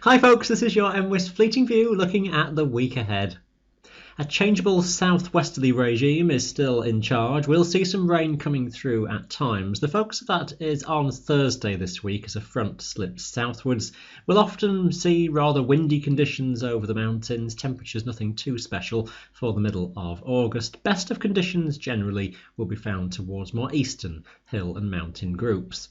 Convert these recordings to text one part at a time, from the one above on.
Hi folks, this is your MWIS Fleeting View looking at the week ahead. A changeable southwesterly regime is still in charge. We'll see some rain coming through at times. The focus of that is on Thursday this week as a front slips southwards. We'll often see rather windy conditions over the mountains, temperatures nothing too special for the middle of August. Best of conditions generally will be found towards more eastern hill and mountain groups.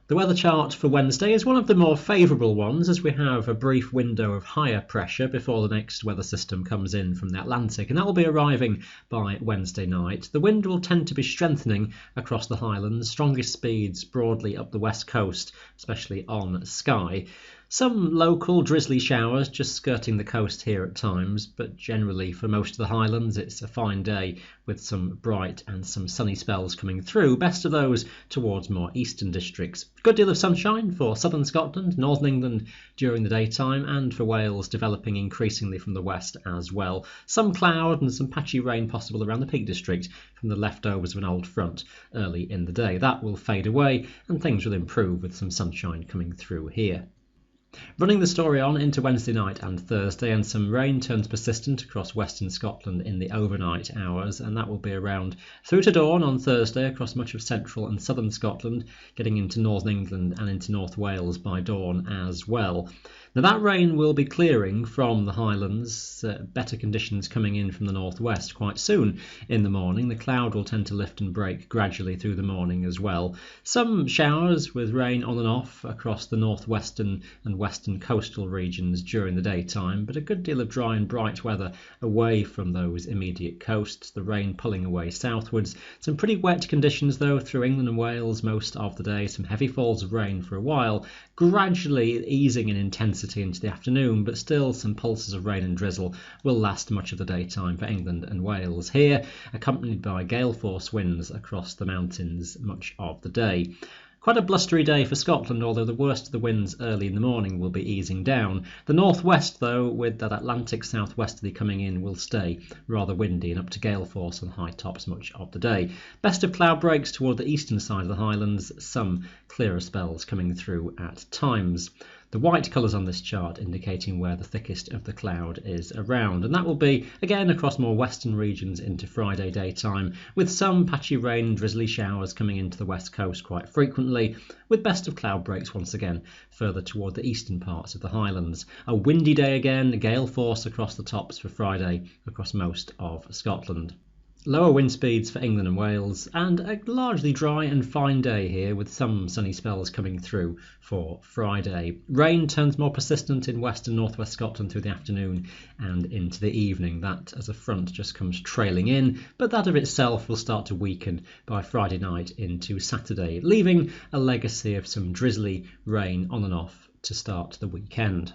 The weather chart for Wednesday is one of the more favourable ones as we have a brief window of higher pressure before the next weather system comes in from the Atlantic, and that will be arriving by Wednesday night. The wind will tend to be strengthening across the Highlands, strongest speeds broadly up the west coast, especially on Skye. Some local drizzly showers just skirting the coast here at times, but generally for most of the Highlands it's a fine day with some bright and some sunny spells coming through, best of those towards more eastern districts. Good deal of sunshine for southern Scotland, northern England during the daytime, and for Wales developing increasingly from the west as well. Some cloud and some patchy rain possible around the Peak District from the leftovers of an old front early in the day. That will fade away and things will improve with some sunshine coming through here. Running the story on into Wednesday night and Thursday, and some rain turns persistent across western Scotland in the overnight hours, and that will be around through to dawn on Thursday across much of central and southern Scotland, getting into northern England and into North Wales by dawn as well. Now that rain will be clearing from the Highlands, better conditions coming in from the northwest quite soon in the morning. The cloud will tend to lift and break gradually through the morning as well. Some showers with rain on and off across the northwestern and western coastal regions during the daytime, but a good deal of dry and bright weather away from those immediate coasts, the rain pulling away southwards. Some pretty wet conditions though through England and Wales most of the day, some heavy falls of rain for a while, gradually easing in intensity into the afternoon, but still some pulses of rain and drizzle will last much of the daytime for England and Wales here, accompanied by gale force winds across the mountains much of the day. Quite a blustery day for Scotland, although the worst of the winds early in the morning will be easing down. The northwest, though, with that Atlantic southwesterly coming in, will stay rather windy and up to gale force on high tops much of the day. Best of cloud breaks toward the eastern side of the Highlands, some clearer spells coming through at times. The white colours on this chart indicating where the thickest of the cloud is around, and that will be again across more western regions into Friday daytime, with some patchy rain and drizzly showers coming into the west coast quite frequently, with best of cloud breaks once again further toward the eastern parts of the Highlands. A windy day again, gale force across the tops for Friday across most of Scotland. Lower wind speeds for England and Wales, and a largely dry and fine day here with some sunny spells coming through for Friday. Rain turns more persistent in west and northwest Scotland through the afternoon and into the evening. That as a front just comes trailing in, but that of itself will start to weaken by Friday night into Saturday, leaving a legacy of some drizzly rain on and off to start the weekend.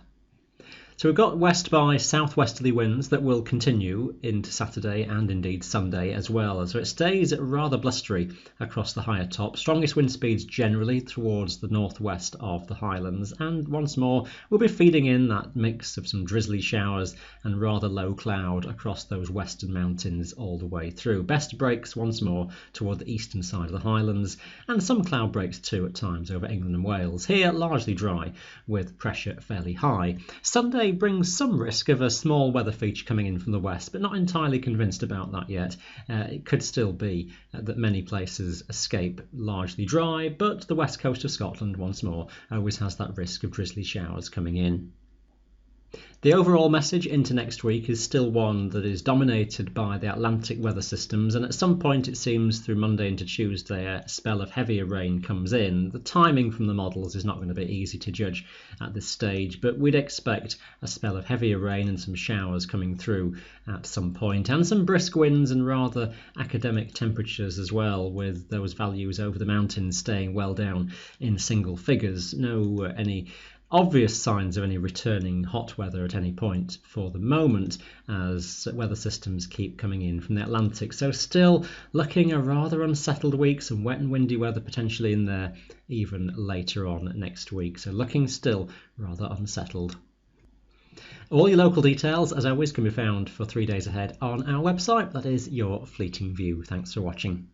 So we've got west by southwesterly winds that will continue into Saturday and indeed Sunday as well. So it stays rather blustery across the higher top. Strongest wind speeds generally towards the northwest of the Highlands, and once more we'll be feeding in that mix of some drizzly showers and rather low cloud across those western mountains all the way through. Best breaks once more toward the eastern side of the Highlands, and some cloud breaks too at times over England and Wales. Here largely dry with pressure fairly high. Sunday brings some risk of a small weather feature coming in from the west, but not entirely convinced about that yet. It could still be that many places escape largely dry, but the west coast of Scotland once more always has that risk of drizzly showers coming in. The overall message into next week is still one that is dominated by the Atlantic weather systems, and at some point it seems through Monday into Tuesday a spell of heavier rain comes in. The timing from the models is not going to be easy to judge at this stage, but we'd expect a spell of heavier rain and some showers coming through at some point, and some brisk winds and rather academic temperatures as well, with those values over the mountains staying well down in single figures. No any obvious signs of any returning hot weather at any point for the moment, as weather systems keep coming in from the Atlantic. So still looking a rather unsettled week, some wet and windy weather potentially in there even later on next week. So looking still rather unsettled. All your local details, as always, can be found for 3 days ahead on our website. That is your Fleeting View. Thanks for watching.